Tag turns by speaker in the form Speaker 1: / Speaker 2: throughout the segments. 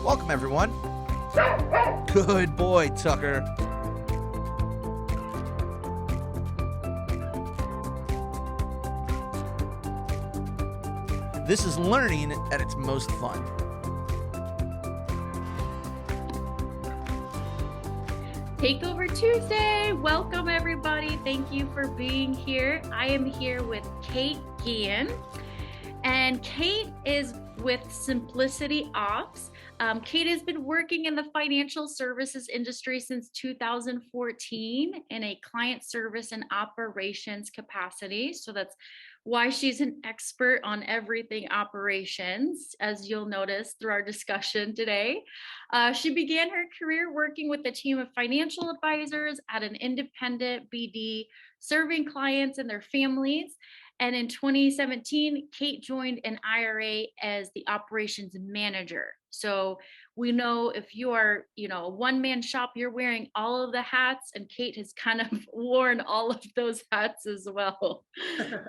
Speaker 1: Welcome, everyone. Good boy, Tucker. This is learning at its most fun.
Speaker 2: Takeover Tuesday. Welcome, everybody. Thank you for being here. I am here with Kate Guillen, and Kate is with Simplicity Ops. Kate has been working in the financial services industry since 2014 in a client service and operations capacity. So that's why she's an expert on everything operations, as you'll notice through our discussion today. She began her career working with a team of financial advisors at an independent BD, serving clients and their families. And in 2017, Kate joined an IRA as the operations manager. So we know if you are, a one-man shop, you're wearing all of the hats, and Kate has kind of worn all of those hats as well.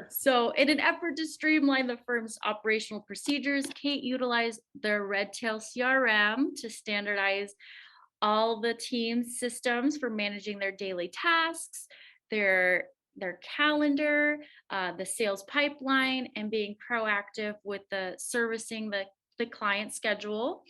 Speaker 2: So in an effort to streamline the firm's operational procedures, Kate utilized their Redtail CRM to standardize all the team's systems for managing their daily tasks, their calendar, the sales pipeline, and being proactive with the servicing the client schedule.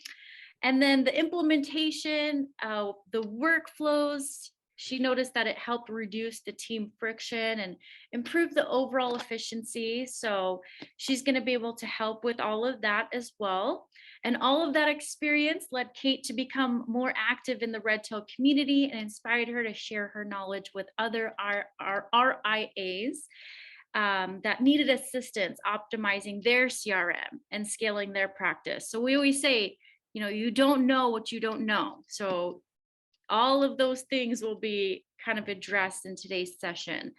Speaker 2: And then the implementation, the workflows, she noticed that it helped reduce the team friction and improve the overall efficiency. So she's going to be able to help with all of that as well. And all of that experience led Kate to become more active in the Redtail community and inspired her to share her knowledge with other RIAs that needed assistance optimizing their CRM and scaling their practice. So we always say, you don't know what you don't know. So all of those things will be kind of addressed in today's session.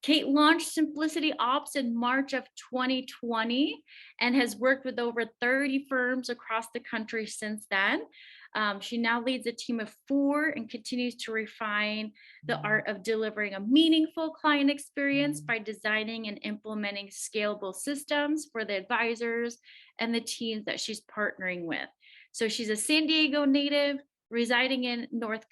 Speaker 2: Kate launched Simplicity Ops in March of 2020 and has worked with over 30 firms across the country since then. She now leads a team of 4 and continues to refine the art of delivering a meaningful client experience by designing and implementing scalable systems for the advisors and the teams that she's partnering with. So she's a San Diego native, residing in North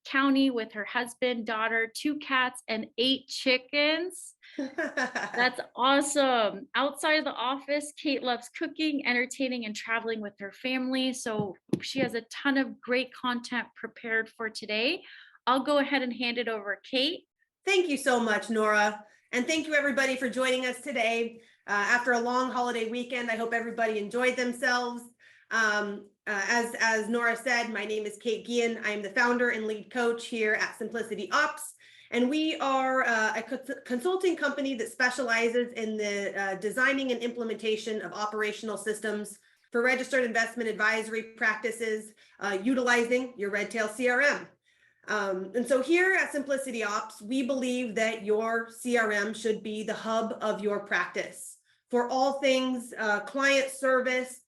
Speaker 2: County with her husband, daughter, 2 cats, and 8 chickens. That's awesome. Outside of the office, Kate loves cooking, entertaining, and traveling with her family. So she has a ton of great content prepared for today. I'll go ahead and hand it over, Kate.
Speaker 3: Thank you so much, Nora. And thank you, everybody, for joining us today. After a long holiday weekend, I hope everybody enjoyed themselves. As Nora said, my name is Kate Guillen. I am the founder and lead coach here at Simplicity Ops, and we are a consulting company that specializes in the designing and implementation of operational systems for registered investment advisory practices, utilizing your Redtail CRM. And so here at Simplicity Ops, we believe that your CRM should be the hub of your practice for all things client service,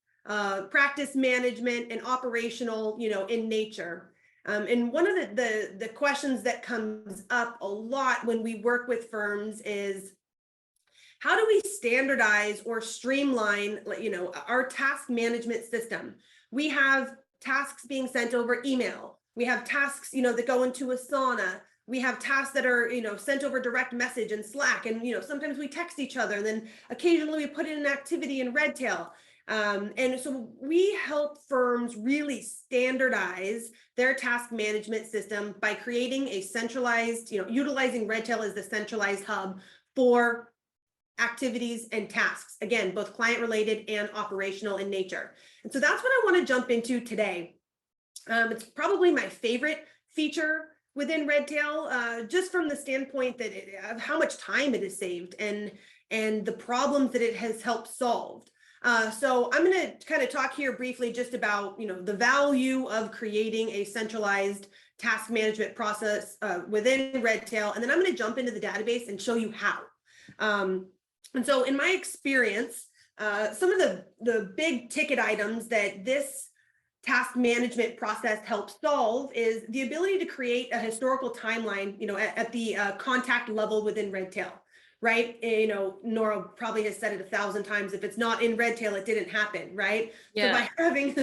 Speaker 3: practice management, and operational, in nature. And one of the questions that comes up a lot when we work with firms is, how do we standardize or streamline, our task management system? We have tasks being sent over email. We have tasks, that go into Asana. We have tasks that are, sent over direct message in Slack. And, sometimes we text each other, and then occasionally we put in an activity in Redtail. And so we help firms really standardize their task management system by creating a centralized, utilizing Redtail as the centralized hub for activities and tasks, again, both client related and operational in nature. And so that's what I want to jump into today. It's probably my favorite feature within Redtail, just from the standpoint that of how much time it has saved and the problems that it has helped solve. So I'm going to kind of talk here briefly just about, the value of creating a centralized task management process within Redtail, and then I'm going to jump into the database and show you how. And so in my experience, some of the big ticket items that this task management process helps solve is the ability to create a historical timeline, at the contact level within Redtail. right? You know, Nora probably has said it 1,000 times. If it's not in Redtail, it didn't happen, right? So by having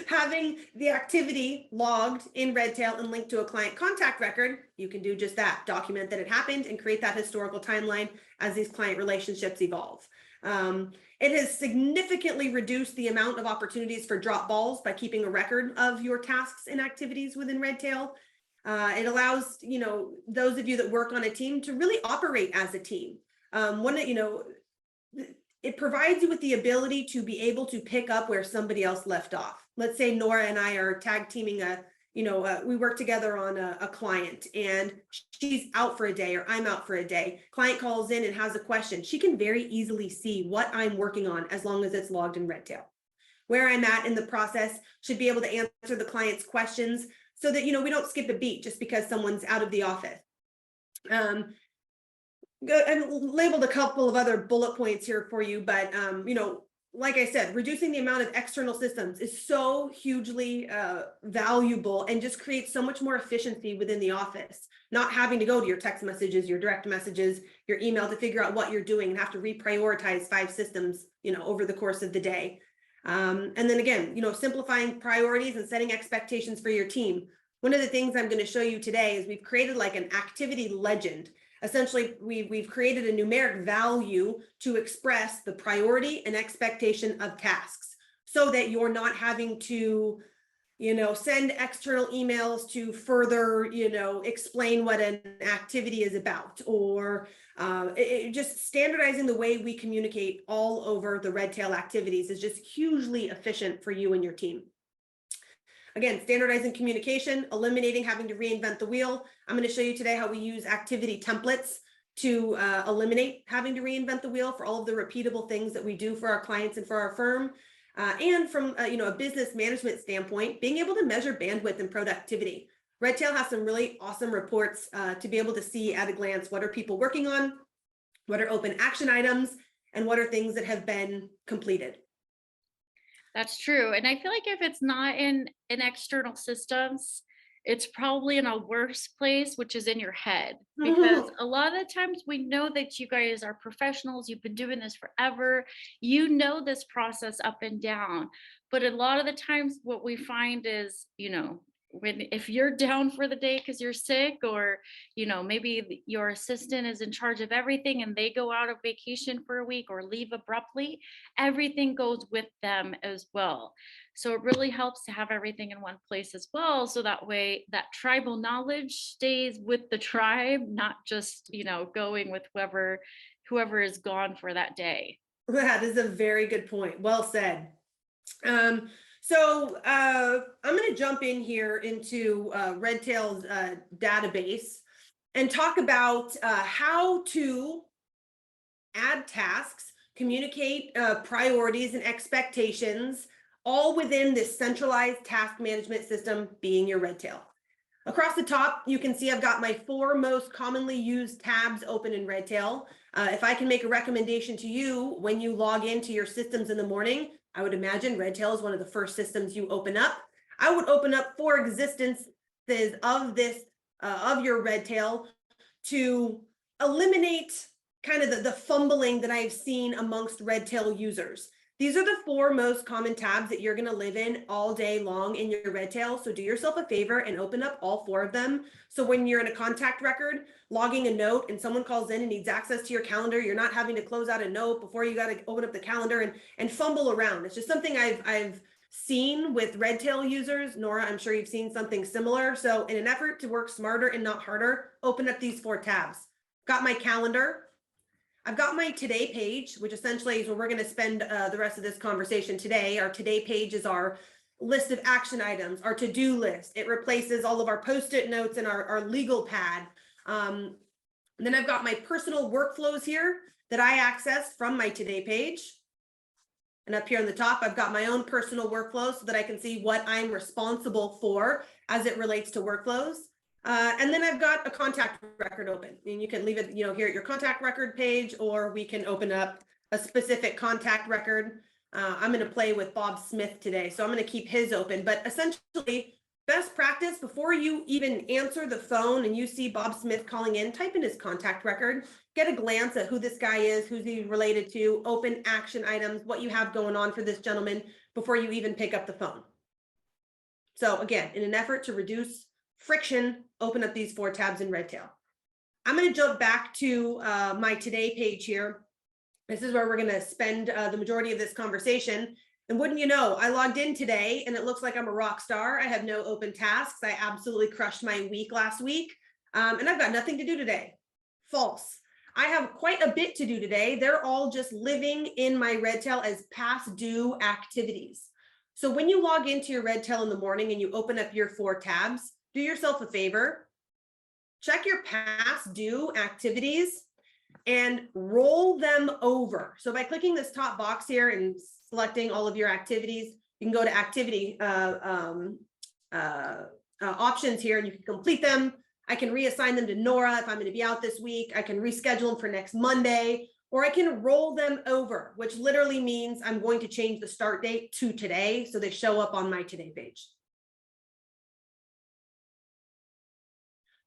Speaker 3: having the activity logged in Redtail and linked to a client contact record, you can do just that, document that it happened and create that historical timeline as these client relationships evolve. It has significantly reduced the amount of opportunities for drop balls by keeping a record of your tasks and activities within Redtail. It allows, you know, those of you that work on a team to really operate as a team. It provides you with the ability to be able to pick up where somebody else left off. Let's say Nora and I are tag teaming we work together on a client and she's out for a day or I'm out for a day. Client calls in and has a question. She can very easily see what I'm working on as long as it's logged in Redtail. Where I'm at in the process, should be able to answer the client's questions so that, you know, we don't skip a beat just because someone's out of the office. And labeled a couple of other bullet points here for you, but like I said, reducing the amount of external systems is so hugely valuable and just creates so much more efficiency within the office. Not having to go to your text messages, your direct messages, your email to figure out what you're doing and have to reprioritize 5 systems, over the course of the day. And then again, simplifying priorities and setting expectations for your team. One of the things I'm going to show you today is we've created like an activity legend. Essentially, we've created a numeric value to express the priority and expectation of tasks so that you're not having to, send external emails to further, explain what an activity is about, or just standardizing the way we communicate all over the Redtail activities is just hugely efficient for you and your team. Again, standardizing communication, eliminating having to reinvent the wheel. I'm going to show you today how we use activity templates to eliminate having to reinvent the wheel for all of the repeatable things that we do for our clients and for our firm. And from a business management standpoint, being able to measure bandwidth and productivity. Redtail has some really awesome reports to be able to see at a glance what are people working on, what are open action items, and what are things that have been completed.
Speaker 2: That's true. And I feel like if it's not in external systems, it's probably in a worse place, which is in your head. Because a lot of the times we know that you guys are professionals, you've been doing this forever, you know this process up and down. But a lot of the times what we find is, if you're down for the day because you're sick, or maybe your assistant is in charge of everything and they go out of vacation for a week or leave abruptly, everything goes with them as well. So it really helps to have everything in one place as well, so that way that tribal knowledge stays with the tribe, not just going with whoever is gone for that day.
Speaker 3: That is a very good point. Well said. So I'm going to jump in here into Redtail's database and talk about how to add tasks, communicate priorities and expectations, all within this centralized task management system being your Redtail. Across the top, you can see I've got my 4 most commonly used tabs open in Redtail. If I can make a recommendation to you when you log into your systems in the morning, I would imagine Redtail is one of the first systems you open up. I would open up 4 existences of your Redtail to eliminate kind of the fumbling that I've seen amongst Redtail users. These are the 4 most common tabs that you're going to live in all day long in your Redtail. So do yourself a favor and open up all 4 of them. So when you're in a contact record, logging a note, and someone calls in and needs access to your calendar, you're not having to close out a note before you got to open up the calendar and fumble around. It's just something I've seen with Redtail users. Nora, I'm sure you've seen something similar. So in an effort to work smarter and not harder, open up these 4 tabs. Got my calendar. I've got my today page, which essentially is where we're going to spend the rest of this conversation today. Our today page is our list of action items, our to-do list. It replaces all of our post-it notes and our legal pad. Then I've got my personal workflows here that I access from my today page. And up here on the top, I've got my own personal workflows so that I can see what I'm responsible for as it relates to workflows. And then I've got a contact record open, and you can leave it, here at your contact record page, or we can open up a specific contact record. I'm going to play with Bob Smith today, so I'm going to keep his open. But essentially, Best practice, before you even answer the phone and you see Bob Smith calling in, type in his contact record, get a glance at who this guy is, who's he related to, open action items, what you have going on for this gentleman before you even pick up the phone. So again, in an effort to reduce friction, open up these 4 tabs in Redtail. I'm going to jump back to my today page here. This is where we're going to spend the majority of this conversation. And wouldn't you know, I logged in today and it looks like I'm a rock star. I have no open tasks. I absolutely crushed my week last week. And I've got nothing to do today. False. I have quite a bit to do today. They're all just living in my Redtail as past due activities. So when you log into your Redtail in the morning and you open up your 4 tabs, do yourself a favor. Check your past due activities and roll them over. So by clicking this top box here and selecting all of your activities, you can go to activity options here and you can complete them. I can reassign them to Nora if I'm going to be out this week. I can reschedule them for next Monday, or I can roll them over, which literally means I'm going to change the start date to today so they show up on my today page.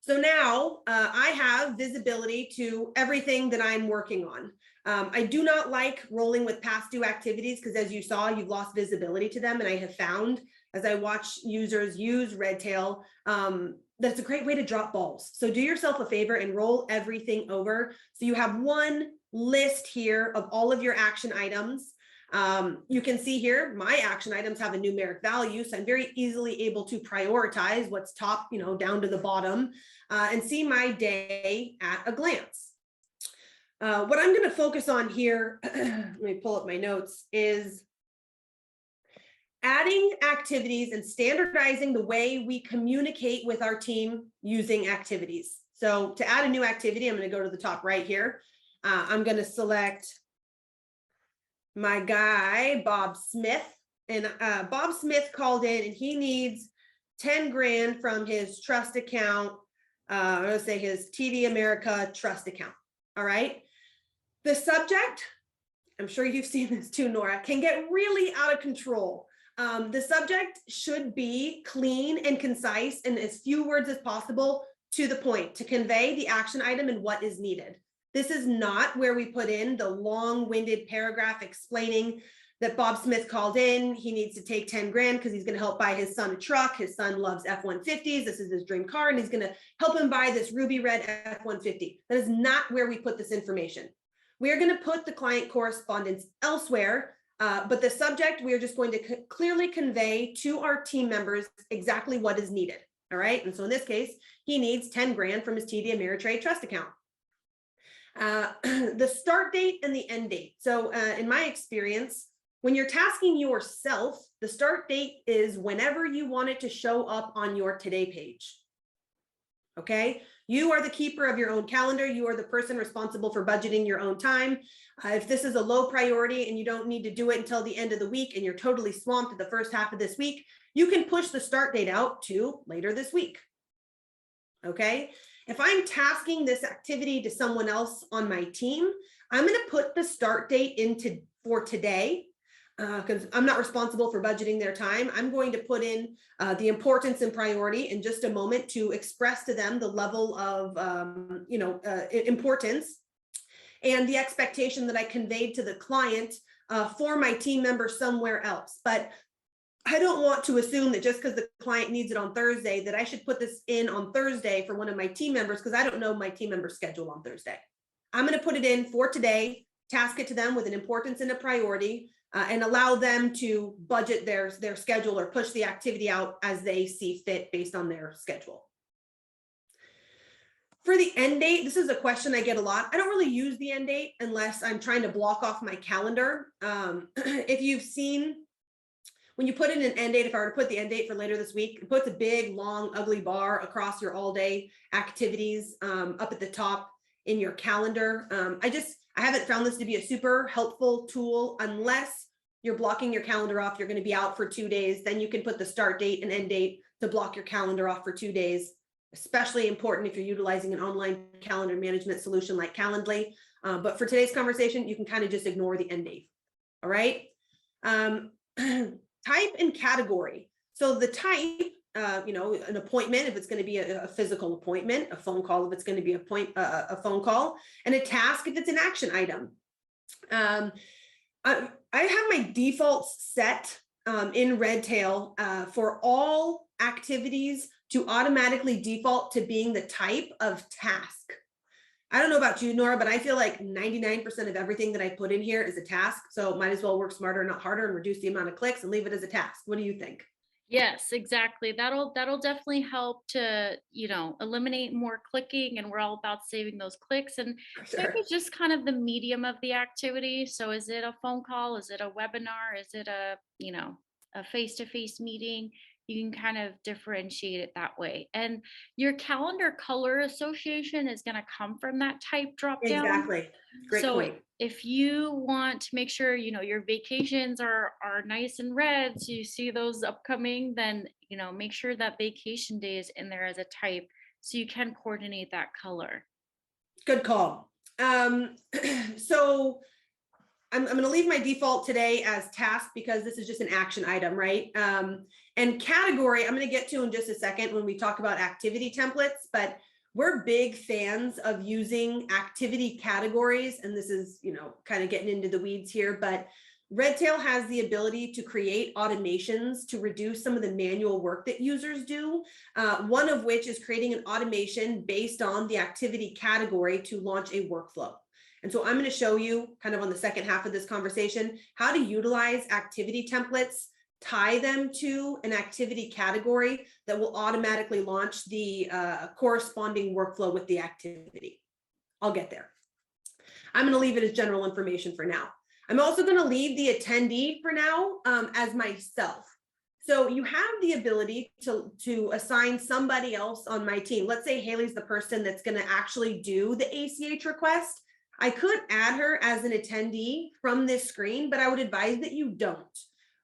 Speaker 3: So now I have visibility to everything that I'm working on. I do not like rolling with past due activities because, as you saw, you've lost visibility to them. And I have found, as I watch users use Redtail, that's a great way to drop balls. So do yourself a favor and roll everything over. So you have one list here of all of your action items. You can see here, my action items have a numeric value, so I'm very easily able to prioritize what's top, down to the bottom, and see my day at a glance. What I'm going to focus on here, let me pull up my notes, is adding activities and standardizing the way we communicate with our team using activities. So to add a new activity, I'm going to go to the top right here. I'm going to select my guy, Bob Smith, and Bob Smith called in and he needs 10 grand from his trust account. I'm going to say his TD America trust account. All right. The subject, I'm sure you've seen this too, Nora, can get really out of control. The subject should be clean and concise and as few words as possible to the point to convey the action item and what is needed. This is not where we put in the long-winded paragraph explaining that Bob Smith called in. He needs to take 10 grand because he's going to help buy his son a truck. His son loves F-150s. This is his dream car, and he's going to help him buy this ruby red F-150. That is not where we put this information. We are going to put the client correspondence elsewhere, but the subject, we are just going to clearly convey to our team members exactly what is needed. All right. And so in this case, he needs 10 grand from his TD Ameritrade trust account. The start date and the end date. So in my experience, when you're tasking yourself, the start date is whenever you want it to show up on your today page. Okay. You are the keeper of your own calendar. You are the person responsible for budgeting your own time. If this is a low priority and you don't need to do it until the end of the week and you're totally swamped at the first half of this week, you can push the start date out to later this week. Okay. If I'm tasking this activity to someone else on my team, I'm going to put the start date for today because I'm not responsible for budgeting their time. I'm going to put in the importance and priority in just a moment to express to them the level of importance and the expectation that I conveyed to the client for my team member somewhere else. But I don't want to assume that just because the client needs it on Thursday that I should put this in on Thursday for one of my team members because I don't know my team member's schedule on Thursday. I'm going to put it in for today, task it to them with an importance and a priority, and allow them to budget their schedule or push the activity out as they see fit based on their schedule. For the end date, this is a question I get a lot. I don't really use the end date unless I'm trying to block off my calendar. If you've seen, when you put in an end date, if I were to put the end date for later this week, it puts a big, long, ugly bar across your all-day activities up at the top in your calendar. I haven't found this to be a super helpful tool unless you're blocking your calendar off. You're going to be out for 2 days. Then you can put the start date and end date to block your calendar off for 2 days. Especially important if you're utilizing an online calendar management solution like Calendly. But for today's conversation, you can kind of just ignore the end date. All right. Type and category. So the type, an appointment, if it's going to be a physical appointment, a phone call, if it's going to be a phone call, and a task, if it's an action item. I have my defaults set in Redtail for all activities to automatically default to being the type of task. I don't know about you, Nora, but I feel like 99% of everything that I put in here is a task. So might as well work smarter, not harder, and reduce the amount of clicks and leave it as a task. What do you think?
Speaker 2: Yes, exactly. That'll definitely help to, eliminate more clicking, and we're all about saving those clicks, and
Speaker 3: Sure.
Speaker 2: maybe just kind of the medium of the activity. So is it a phone call? Is it a webinar? Is it a face-to-face meeting? You can kind of differentiate it that way. And your calendar color association is going to come from that type drop down.
Speaker 3: Exactly. Great
Speaker 2: So
Speaker 3: point.
Speaker 2: if you want to make sure, your vacations are nice and red, so you see those upcoming, then, make sure that vacation day is in there as a type so you can coordinate that color.
Speaker 3: Good call. So I'm going to leave my default today as task because this is just an action item, right? And category, I'm going to get to in just a second when we talk about activity templates, but we're big fans of using activity categories. And this is, kind of getting into the weeds here, but Redtail has the ability to create automations to reduce some of the manual work that users do. One of which is creating an automation based on the activity category to launch a workflow. And so I'm going to show you kind of on the second half of this conversation, how to utilize activity templates, tie them to an activity category that will automatically launch the corresponding workflow with the activity. I'll get there. I'm going to leave it as general information for now. I'm also going to leave the attendee for now as myself. So you have the ability to assign somebody else on my team. Let's say Haley's the person that's going to actually do the ACH request. I could add her as an attendee from this screen, but I would advise that you don't.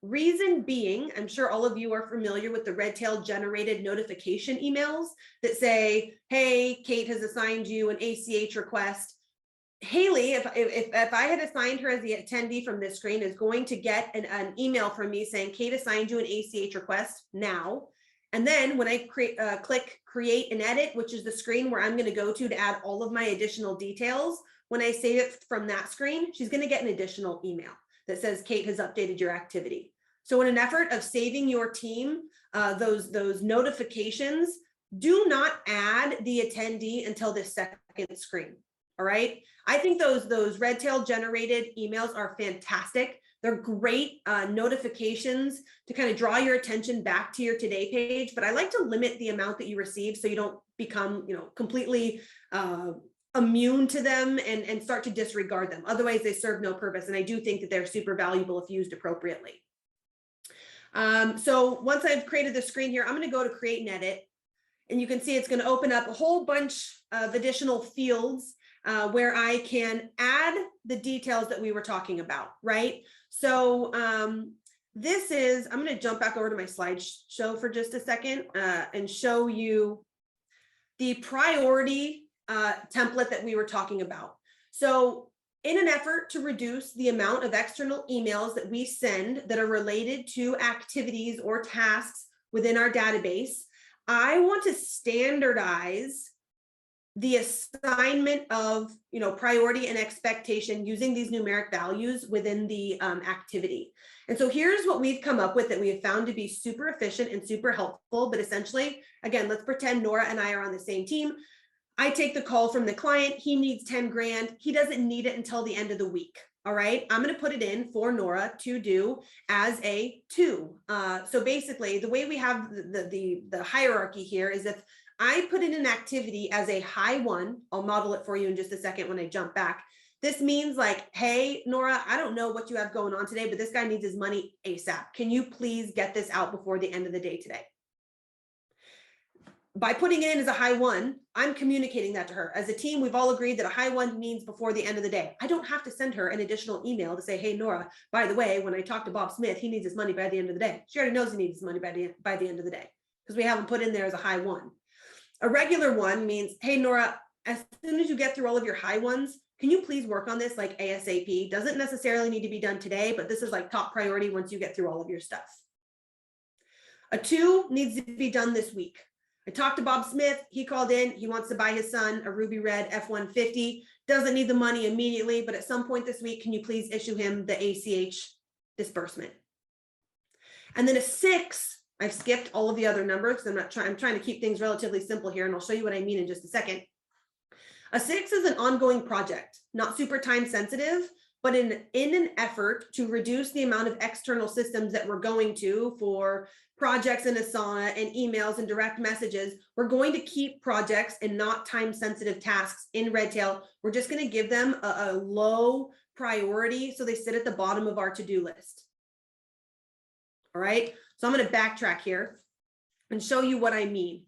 Speaker 3: Reason being, I'm sure all of you are familiar with the Redtail generated notification emails that say, hey, Kate has assigned you an ACH request. Haley, if I had assigned her as the attendee from this screen, is going to get an email from me saying, Kate assigned you an ACH request now. And then when I click create and edit, which is the screen where I'm going to go to add all of my additional details, when I save it from that screen, she's going to get an additional email that says Kate has updated your activity. So in an effort of saving your team those notifications, do not add the attendee until this second screen. All right. I think those Redtail generated emails are fantastic. They're great notifications to kind of draw your attention back to your today page, but I like to limit the amount that you receive so you don't become, completely immune to them and start to disregard them. Otherwise, they serve no purpose. And I do think that they're super valuable if used appropriately. So once I've created the screen here, I'm going to go to create and edit. And you can see it's going to open up a whole bunch of additional fields where I can add the details that we were talking about, right? So I'm going to jump back over to my slideshow for just a second and show you the priority template that we were talking about. So in an effort to reduce the amount of external emails that we send that are related to activities or tasks within our database, I want to standardize the assignment of priority and expectation using these numeric values within the activity. And so here's what we've come up with that we have found to be super efficient and super helpful. But essentially, again, let's pretend Nora and I are on the same team. I take the call from the client. He needs 10 grand. He doesn't need it until the end of the week. All right. I'm going to put it in for Nora to do as a 2. So basically the way we have the hierarchy here is if I put in an activity as a high 1, I'll model it for you in just a second when I jump back. This means like, hey, Nora, I don't know what you have going on today, but this guy needs his money ASAP. Can you please get this out before the end of the day today? By putting it in as a high 1, I'm communicating that to her. As a team, we've all agreed that a high 1 means before the end of the day. I don't have to send her an additional email to say, hey, Nora, by the way, when I talked to Bob Smith, he needs his money by the end of the day. She already knows he needs his money by the end of the day because we haven't put in there as a high 1. A regular 1 means, hey, Nora, as soon as you get through all of your high 1s, can you please work on this like ASAP? Doesn't necessarily need to be done today, but this is like top priority once you get through all of your stuff. A 2 needs to be done this week. I talked to Bob Smith. He called in. He wants to buy his son a Ruby Red F-150. Doesn't need the money immediately, but at some point this week, can you please issue him the ACH disbursement? And then a 6, I've skipped all of the other numbers. I'm trying to keep things relatively simple here, and I'll show you what I mean in just a second. A 6 is an ongoing project, not super time sensitive, but in an effort to reduce the amount of external systems that we're going to for projects in Asana and emails and direct messages, we're going to keep projects and not time sensitive tasks in Redtail. We're just going to give them a low priority so they sit at the bottom of our to-do list. All right, so I'm going to backtrack here and show you what I mean.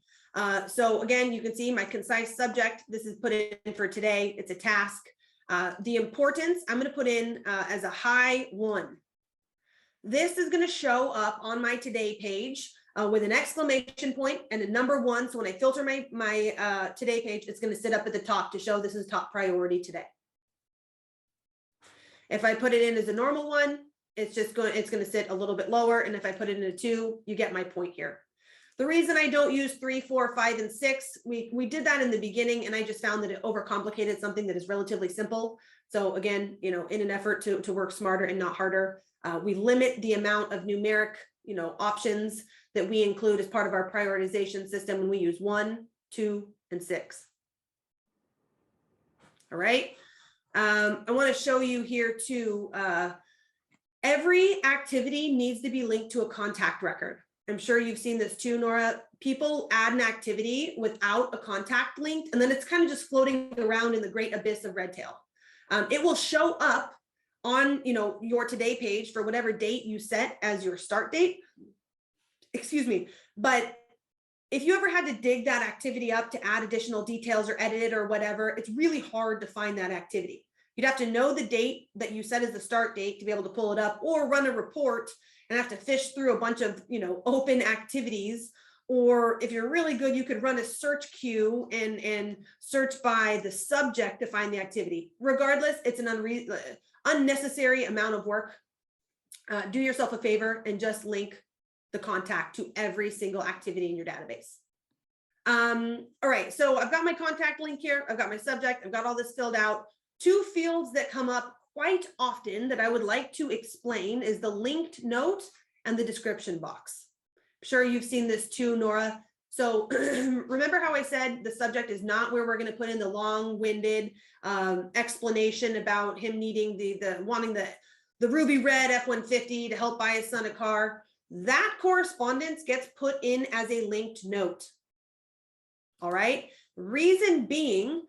Speaker 3: So again, you can see my concise subject. This is put in for today. It's a task. The importance I'm going to put in as a high 1. This is going to show up on my today page with an exclamation point and a number 1. So when I filter my today page, it's going to sit up at the top to show this is top priority today. If I put it in as a normal 1, it's going to sit a little bit lower. And if I put it in a 2, you get my point here. The reason I don't use 3, 4, 5, and 6, we did that in the beginning, and I just found that it overcomplicated something that is relatively simple. So again, in an effort to work smarter and not harder, we limit the amount of numeric, options that we include as part of our prioritization system, and we use 1, 2, and 6. All right. I want to show you here too. Every activity needs to be linked to a contact record. I'm sure you've seen this too, Nora. People add an activity without a contact linked, and then it's kind of just floating around in the great abyss of Redtail. It will show up on, your today page for whatever date you set as your start date. Excuse me. But if you ever had to dig that activity up to add additional details or edit it or whatever, it's really hard to find that activity. You'd have to know the date that you set as the start date to be able to pull it up, or run a report and have to fish through a bunch of, open activities. Or if you're really good, you could run a search queue and search by the subject to find the activity. Regardless, it's an unnecessary amount of work. Do yourself a favor and just link the contact to every single activity in your database. All right, so I've got my contact link here. I've got my subject. I've got all this filled out. 2 fields that come up quite often that I would like to explain is the linked note and the description box. I'm sure you've seen this too, Nora. So remember how I said the subject is not where we're going to put in the long-winded explanation about him needing wanting the Ruby Red F-150 to help buy his son a car. That correspondence gets put in as a linked note. All right. Reason being,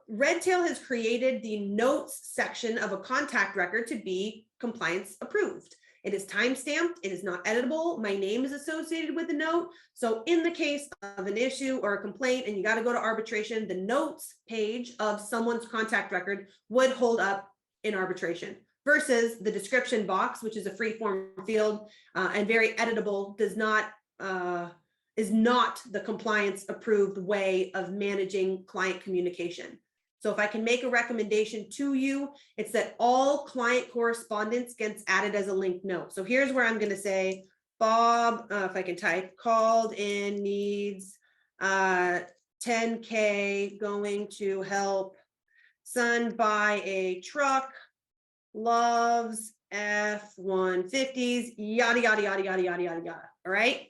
Speaker 3: Redtail has created the notes section of a contact record to be compliance approved. It is timestamped. It is not editable. My name is associated with the note. So in the case of an issue or a complaint and you got to go to arbitration, the notes page of someone's contact record would hold up in arbitration, versus the description box, which is a free form field and very editable, is not the compliance approved way of managing client communication. So if I can make a recommendation to you, it's that all client correspondence gets added as a linked note. So here's where I'm going to say, Bob, if I can type, called in, needs $10K, going to help son buy a truck, loves F-150s, yada, yada, yada, yada, yada, yada, yada. All right.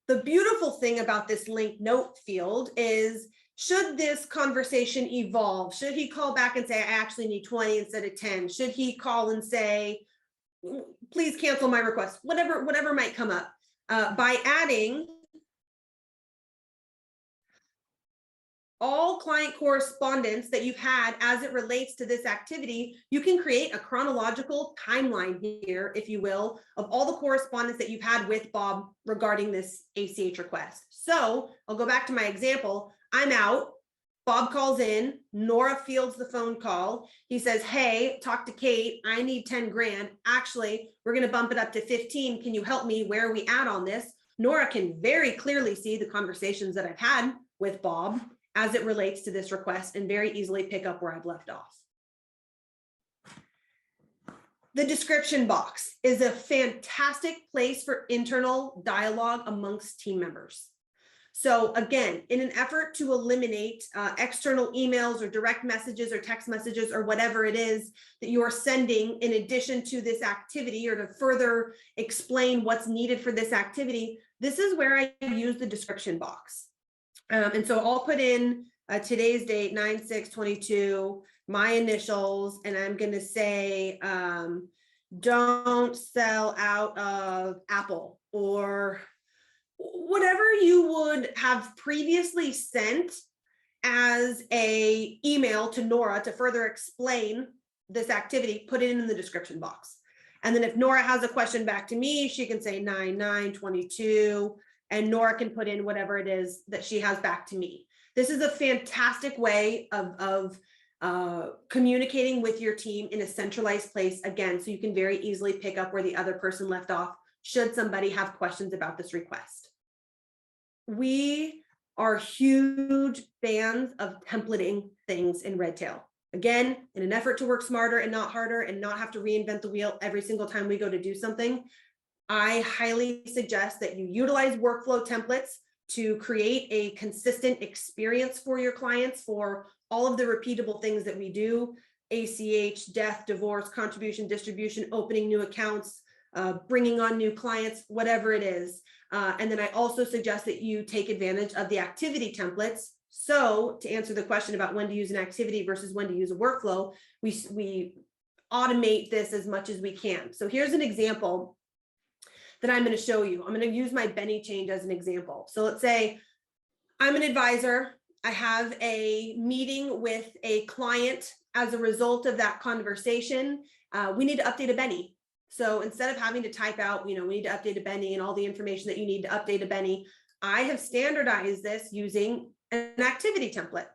Speaker 3: The beautiful thing about this linked note field is, should this conversation evolve? Should he call back and say, I actually need 20 instead of 10? Should he call and say, please cancel my request? Whatever might come up. By adding all client correspondence that you've had as it relates to this activity, you can create a chronological timeline here, if you will, of all the correspondence that you've had with Bob regarding this ACH request. So I'll go back to my example. I'm out. Bob calls in. Nora fields the phone call. He says, hey, talk to Kate. I need 10 grand. Actually, we're going to bump it up to 15. Can you help me? Where are we at on this? Nora can very clearly see the conversations that I've had with Bob as it relates to this request and very easily pick up where I've left off. The description box is a fantastic place for internal dialogue amongst team members. So again, in an effort to eliminate external emails or direct messages or text messages or whatever it is that you are sending in addition to this activity, or to further explain what's needed for this activity, this is where I use the description box. And so I'll put in today's date, 9/6/22, my initials, and I'm going to say, don't sell out of Apple, or whatever you would have previously sent as a email to Nora to further explain this activity, put it in the description box. And then if Nora has a question back to me, she can say 9/9/22, and Nora can put in whatever it is that she has back to me. This is a fantastic way of communicating with your team in a centralized place, again, so you can very easily pick up where the other person left off should somebody have questions about this request. We are huge fans of templating things in Redtail. Again, in an effort to work smarter and not harder and not have to reinvent the wheel every single time we go to do something, I highly suggest that you utilize workflow templates to create a consistent experience for your clients for all of the repeatable things that we do: ACH, death, divorce, contribution, distribution, opening new accounts, bringing on new clients, whatever it is. And then I also suggest that you take advantage of the activity templates. So to answer the question about when to use an activity versus when to use a workflow, we automate this as much as we can. So here's an example that I'm going to show you. I'm going to use my Benny change as an example. So let's say I'm an advisor. I have a meeting with a client. As a result of that conversation, we need to update a Benny. So instead of having to type out, we need to update a Benny and all the information that you need to update a Benny, I have standardized this using an activity template.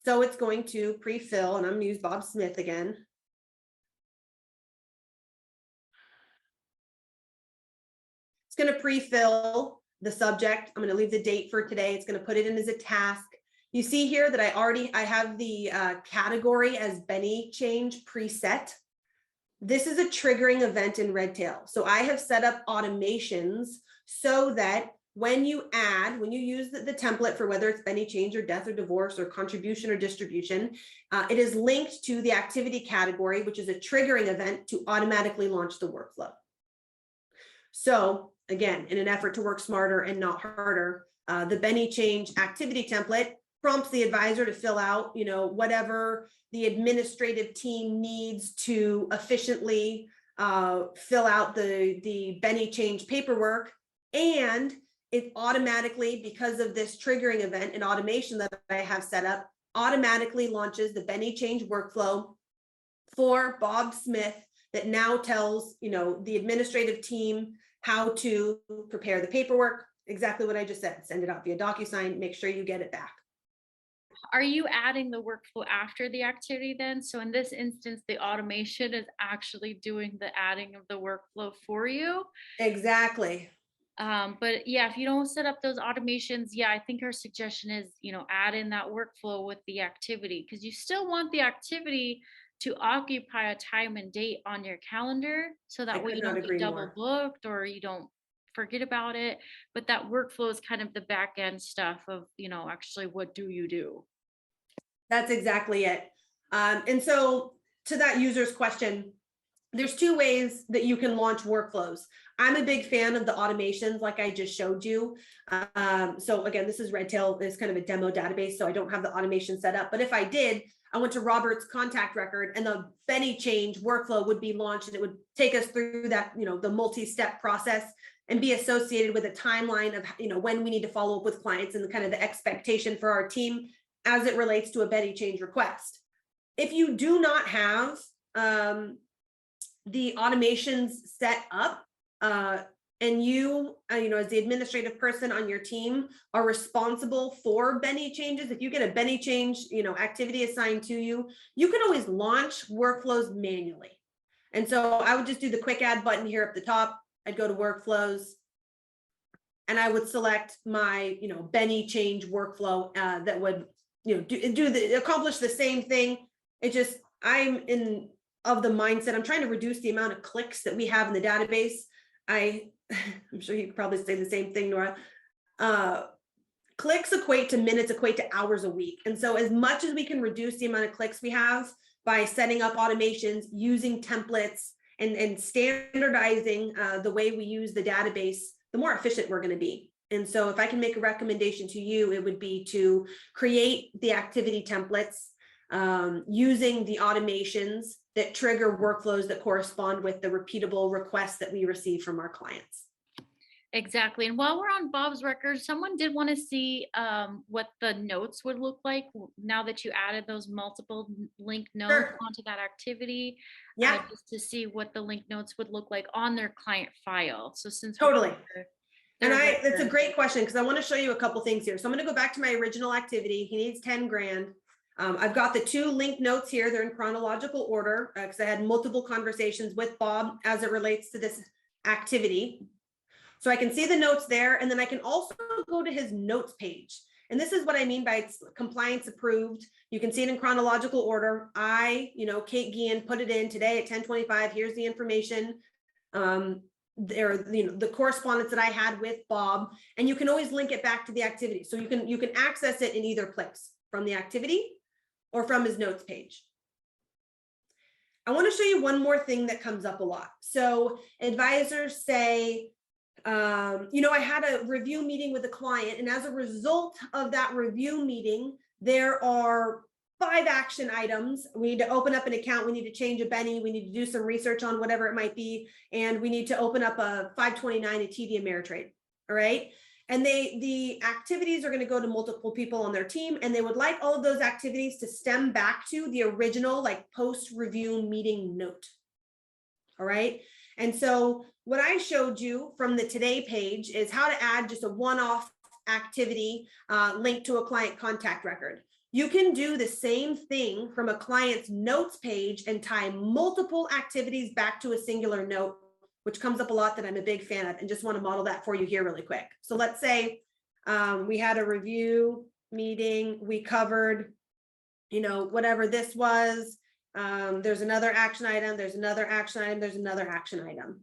Speaker 3: So it's going to pre-fill, and I'm going to use Bob Smith again. It's going to pre-fill the subject. I'm going to leave the date for today. It's going to put it in as a task. You see here that I have the category as Benny change preset. This is a triggering event in Redtail. So I have set up automations so that when you use the template for whether it's Benny change or death or divorce or contribution or distribution, it is linked to the activity category, which is a triggering event to automatically launch the workflow. So again, in an effort to work smarter and not harder, the Benny change activity template prompts the advisor to fill out, whatever the administrative team needs to efficiently fill out the Benny change paperwork. And it automatically, because of this triggering event and automation that I have set up, automatically launches the Benny change workflow for Bob Smith that now tells, the administrative team how to prepare the paperwork. Exactly what I just said. Send it out via DocuSign, make sure you get it back.
Speaker 2: Are you adding the workflow after the activity then? So in this instance, the automation is actually doing the adding of the workflow for you.
Speaker 3: Exactly.
Speaker 2: But yeah, if you don't set up those automations, I think our suggestion is, add in that workflow with the activity, because you still want the activity to occupy a time and date on your calendar. So that way you don't get double booked or you don't forget about it. But that workflow is kind of the back end stuff of, actually what do you do?
Speaker 3: That's exactly it. And so to that user's question, there's two ways that you can launch workflows. I'm a big fan of the automations like I just showed you. So again, this is Redtail, is kind of a demo database, so I don't have the automation set up. But if I did, I went to Robert's contact record and the Benny change workflow would be launched, and it would take us through that, the multi-step process and be associated with a timeline of, when we need to follow up with clients and the kind of the expectation for our team as it relates to a Benny change request. If you do not have the automations set up, and you, as the administrative person on your team are responsible for Benny changes, if you get a Benny change, activity assigned to you, you can always launch workflows manually. And so I would just do the quick add button here at the top. I'd go to workflows and I would select my, Benny change workflow that would, accomplish the same thing. I'm in of the mindset. I'm trying to reduce the amount of clicks that we have in the database. I'm sure you could probably say the same thing, Nora. Clicks equate to minutes, equate to hours a week. And so as much as we can reduce the amount of clicks we have by setting up automations, using templates, and standardizing the way we use the database, the more efficient we're going to be. And so if I can make a recommendation to you, it would be to create the activity templates using the automations that trigger workflows that correspond with the repeatable requests that we receive from our clients.
Speaker 2: Exactly. And while we're on Bob's record, someone did want to see what the notes would look like now that you added those multiple link notes
Speaker 3: Sure.
Speaker 2: onto that activity.
Speaker 3: Yeah,
Speaker 2: Just to see what the link notes would look like on their client file. So since
Speaker 3: totally.
Speaker 2: And
Speaker 3: that's a great question, because I want to show you a couple things here. So I'm going to go back to my original activity. He needs 10 grand. I've got the 2 link notes here. They're in chronological order because I had multiple conversations with Bob as it relates to this activity. So I can see the notes there, and then I can also go to his notes page. And this is what I mean by it's compliance approved. You can see it in chronological order. Kate Guillen, put it in today at 10:25. Here's the information. The correspondence that I had with Bob, and you can always link it back to the activity. So you can access it in either place, from the activity or from his notes page. I want to show you one more thing that comes up a lot. So advisors say, I had a review meeting with a client, and as a result of that review meeting, there are 5 action items. We need to open up an account. We need to change a Benny. We need to do some research on whatever it might be. And we need to open up a 529, a TD Ameritrade. All right. And the activities are going to go to multiple people on their team, and they would like all of those activities to stem back to the original post-review meeting note. All right. And so what I showed you from the today page is how to add just a one-off activity linked to a client contact record. You can do the same thing from a client's notes page and tie multiple activities back to a singular note, which comes up a lot that I'm a big fan of, and just want to model that for you here really quick. So let's say we had a review meeting, we covered, whatever this was. There's another action item, there's another action item, there's another action item.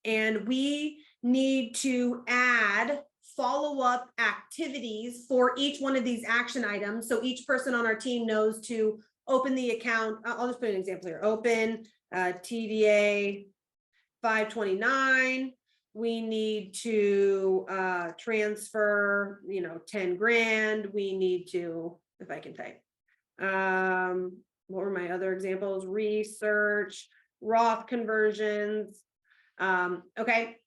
Speaker 3: And we need to add follow-up activities for each one of these action items. So each person on our team knows to open the account. I'll just put an example here. Open TDA 529. We need to transfer, 10 grand. We need to, if I can type. What were my other examples? Research, Roth conversions. Okay.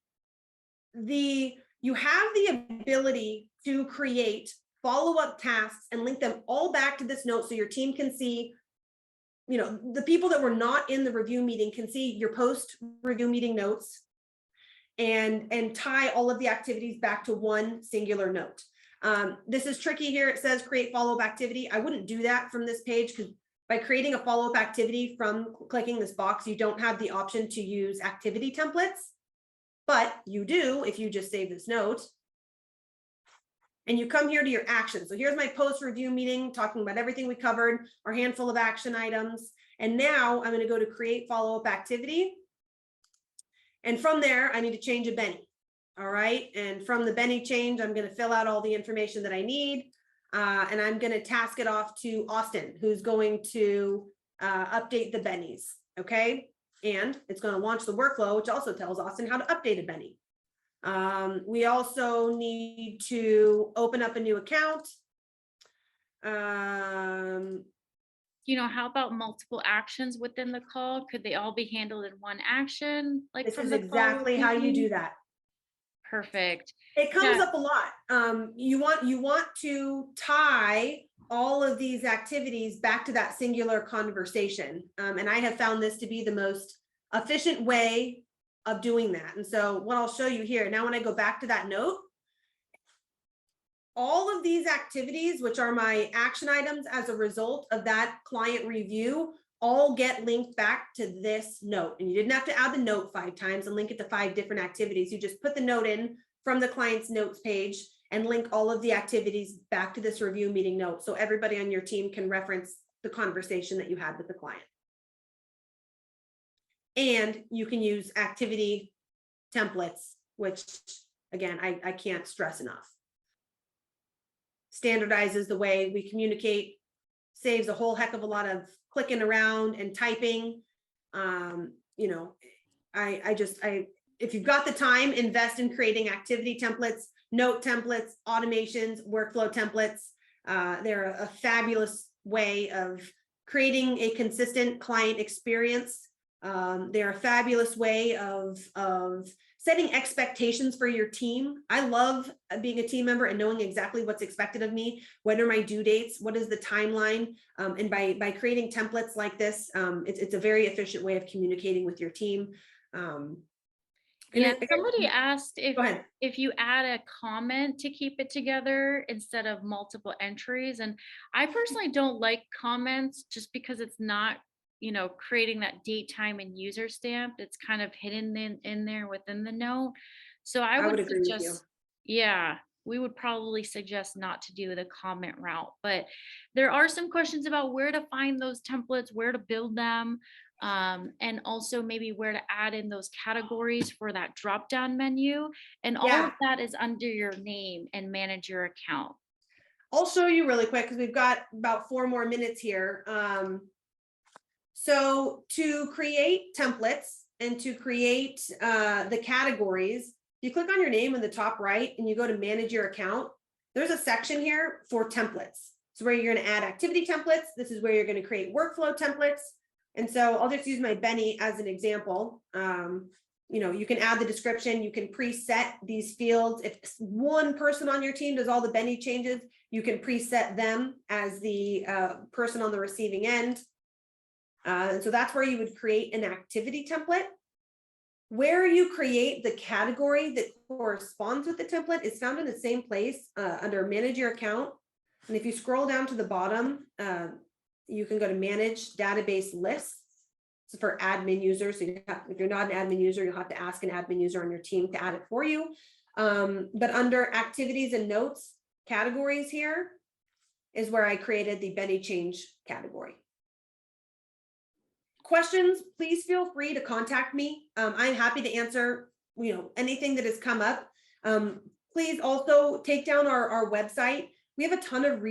Speaker 3: You have the ability to create follow-up tasks and link them all back to this note so your team can see, the people that were not in the review meeting can see your post-review meeting notes and tie all of the activities back to one singular note. This is tricky here. It says create follow-up activity. I wouldn't do that from this page, because by creating a follow-up activity from clicking this box, you don't have the option to use activity templates. But you do if you just save this note and you come here to your actions. So here's my post-review meeting talking about everything we covered, our handful of action items. And now I'm going to go to create follow-up activity. And from there, I need to change a Benny. All right. And from the Benny change, I'm going to fill out all the information that I need. And I'm going to task it off to Austin, who's going to update the Bennies. Okay. And it's going to launch the workflow, which also tells Austin how to update a Benny. We also need to open up a new account.
Speaker 2: How about multiple actions within the call? Could they all be handled in one action?
Speaker 3: This is exactly how you do that.
Speaker 2: Perfect.
Speaker 3: It comes up a lot. You want to tie all of these activities back to that singular conversation. And I have found this to be the most efficient way of doing that. And so what I'll show you here, now when I go back to that note, all of these activities, which are my action items as a result of that client review, all get linked back to this note. And you didn't have to add the note 5 times and link it to 5 different activities. You just put the note in from the client's notes page and link all of the activities back to this review meeting note. So everybody on your team can reference the conversation that you had with the client. And you can use activity templates, which again, I can't stress enough. Standardizes the way we communicate, saves a whole heck of a lot of clicking around and typing. You know, if you've got the time, invest in creating activity templates, note templates, automations, workflow templates. They're a fabulous way of creating a consistent client experience. They're a fabulous way of setting expectations for your team. I love being a team member and knowing exactly what's expected of me. What are my due dates? What is the timeline? And by creating templates like this, it's a very efficient way of communicating with your team.
Speaker 2: Yeah, somebody asked
Speaker 3: if
Speaker 2: you add a comment to keep it together instead of multiple entries. And I personally don't like comments just because it's not, creating that date, time, and user stamp. It's kind of hidden in there within the note. So I would
Speaker 3: agree with you.
Speaker 2: suggest, yeah, we would probably suggest not to do the comment route. But there are some questions about where to find those templates, where to build them. And also maybe where to add in those categories for that drop down menu. And all of that is under your name and manage your account.
Speaker 3: I'll show you really quick because we've got about 4 more minutes here. So to create templates and to create the categories, you click on your name in the top right and you go to manage your account. There's a section here for templates. So where you're going to add activity templates. This is where you're going to create workflow templates. And so I'll just use my Benny as an example. You can add the description, you can preset these fields. If one person on your team does all the Benny changes, you can preset them as the person on the receiving end. And so that's where you would create an activity template. Where you create the category that corresponds with the template is found in the same place under manage your account. And if you scroll down to the bottom, you can go to manage database lists. So for admin users, so if you're not an admin user, you'll have to ask an admin user on your team to add it for you. But under activities and notes categories here is where I created the Benny change category. Questions, please feel free to contact me. I'm happy to answer, anything that has come up. Please also take down our website. We have a ton of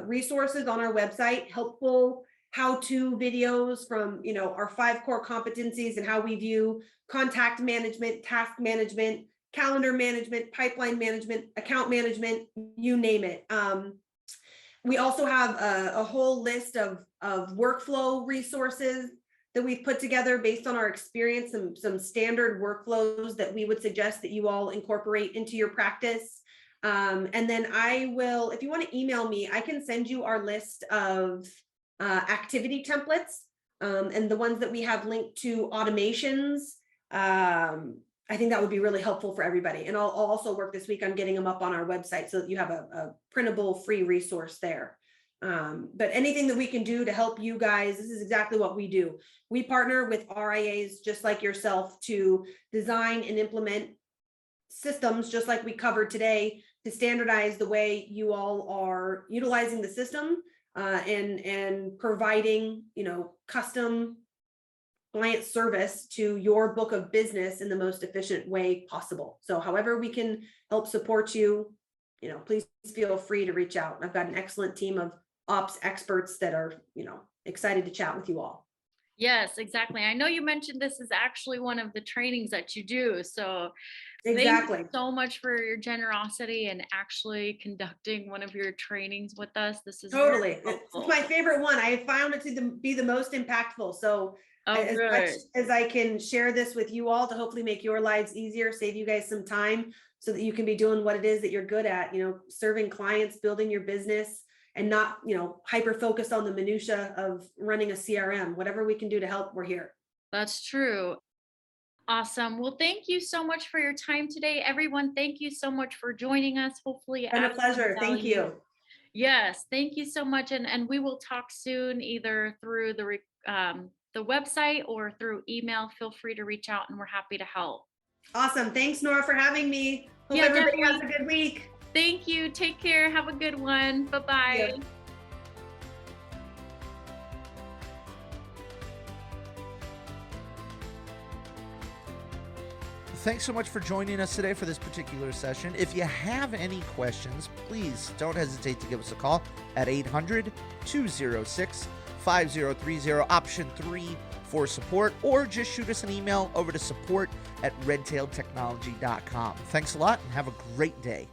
Speaker 3: resources on our website, helpful how-to videos from, our 5 core competencies and how we view contact management, task management, calendar management, pipeline management, account management, you name it. We also have a whole list of workflow resources that we've put together based on our experience, some standard workflows that we would suggest that you all incorporate into your practice. And then I will, if you want to email me, I can send you our list of activity templates and the ones that we have linked to automations. I think that would be really helpful for everybody. And I'll also work this week on getting them up on our website so that you have a printable free resource there. But anything that we can do to help you guys, this is exactly what we do. We partner with RIAs just like yourself to design and implement systems just like we covered today to standardize the way you all are utilizing the system and providing, custom client service to your book of business in the most efficient way possible. So however we can help support you, please feel free to reach out. I've got an excellent team of ops experts that are, excited to chat with you all.
Speaker 2: Yes, exactly. I know you mentioned this is actually one of the trainings that you do. So
Speaker 3: exactly.
Speaker 2: Thank you so much for your generosity and actually conducting one of your trainings with us. This is
Speaker 3: totally, it's my favorite one. I found it to be the most impactful. So as much as I can share this with you all to hopefully make your lives easier, save you guys some time so that you can be doing what it is that you're good at, serving clients, building your business, and not, hyper focused on the minutia of running a CRM. Whatever we can do to help, we're here.
Speaker 2: That's true. Awesome. Well, thank you so much for your time today, everyone. Thank you so much for joining us. Hopefully,
Speaker 3: it's been a pleasure. Thank you.
Speaker 2: Yes, thank you so much, and we will talk soon, either through the website or through email. Feel free to reach out, and we're happy to help.
Speaker 3: Awesome. Thanks, Nora, for having me. Hope everybody has a good week.
Speaker 2: Thank you. Take care. Have a good one. Bye-bye.
Speaker 3: Yeah.
Speaker 1: thanks so much for joining us today for this particular session. If you have any questions, please don't hesitate to give us a call at 800-206-5030, option 3 for support, or just shoot us an email over to support@redtailtechnology.com. Thanks a lot and have a great day.